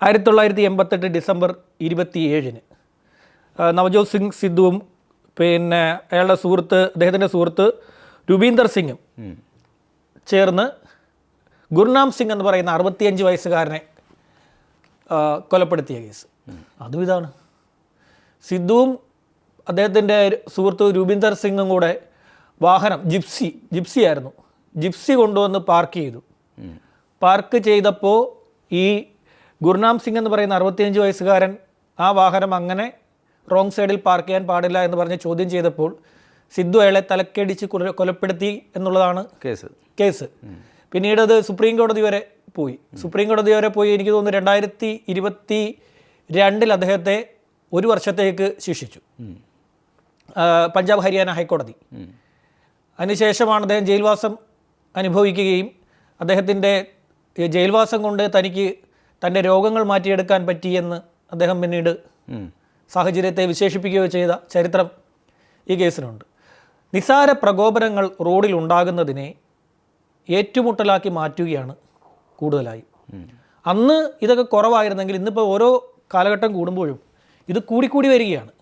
1988 December 27 Navjot Singh സിദ്ധുവും പിന്നെ അയാളുടെ സുഹൃത്ത്, അദ്ദേഹത്തിൻ്റെ സുഹൃത്ത് രൂപീന്ദർ സിംഗും ചേർന്ന് ഗുർനാം സിംഗ് എന്ന് പറയുന്ന 65 വയസ്സുകാരനെ കൊലപ്പെടുത്തിയ കേസ്. അതും ഇതാണ്. സിദ്ധുവും അദ്ദേഹത്തിൻ്റെ സുഹൃത്ത് രൂപീന്ദർ സിംഗും കൂടെ വാഹനം ജിപ്സി ആയിരുന്നു, ജിപ്സി കൊണ്ടുവന്ന് പാർക്ക് ചെയ്തു. പാർക്ക് ചെയ്തപ്പോൾ ഈ ഗുർനാം സിംഗ് എന്ന് പറയുന്ന 65 വയസ്സുകാരൻ ആ വാഹനം അങ്ങനെ റോങ് സൈഡിൽ പാർക്ക് ചെയ്യാൻ പാടില്ല എന്ന് പറഞ്ഞ് ചോദ്യം ചെയ്തപ്പോൾ സിദ്ധു അയാളെ തലക്കടിച്ച് കൊലപ്പെടുത്തി എന്നുള്ളതാണ് കേസ്. പിന്നീട് അത് സുപ്രീം കോടതി വരെ പോയി. എനിക്ക് തോന്നുന്നു 2022 അദ്ദേഹത്തെ 1 വർഷത്തേക്ക് ശിക്ഷിച്ചു, പഞ്ചാബ് ഹരിയാന ഹൈക്കോടതി. അതിനുശേഷമാണ് അദ്ദേഹം ജയിൽവാസം അനുഭവിക്കുകയും അദ്ദേഹത്തിൻ്റെ ജയിൽവാസം കൊണ്ട് തനിക്ക് തൻ്റെ രോഗങ്ങൾ മാറ്റിയെടുക്കാൻ പറ്റിയെന്ന് അദ്ദേഹം പിന്നീട് സാഹചര്യത്തെ വിശേഷിപ്പിക്കുകയോ ചെയ്ത ചരിത്രം ഈ കേസിനുണ്ട്. നിസാര പ്രകോപനങ്ങൾ റോഡിൽ ഉണ്ടാകുന്നതിനെ ഏറ്റുമുട്ടലാക്കി മാറ്റുകയാണ് കൂടുതലായി. അന്ന് ഇതൊക്കെ കുറവായിരുന്നെങ്കിൽ ഇന്നിപ്പോൾ ഓരോ കാലഘട്ടം കൂടുമ്പോഴും ഇത് കൂടിക്കൂടി വരികയാണ്.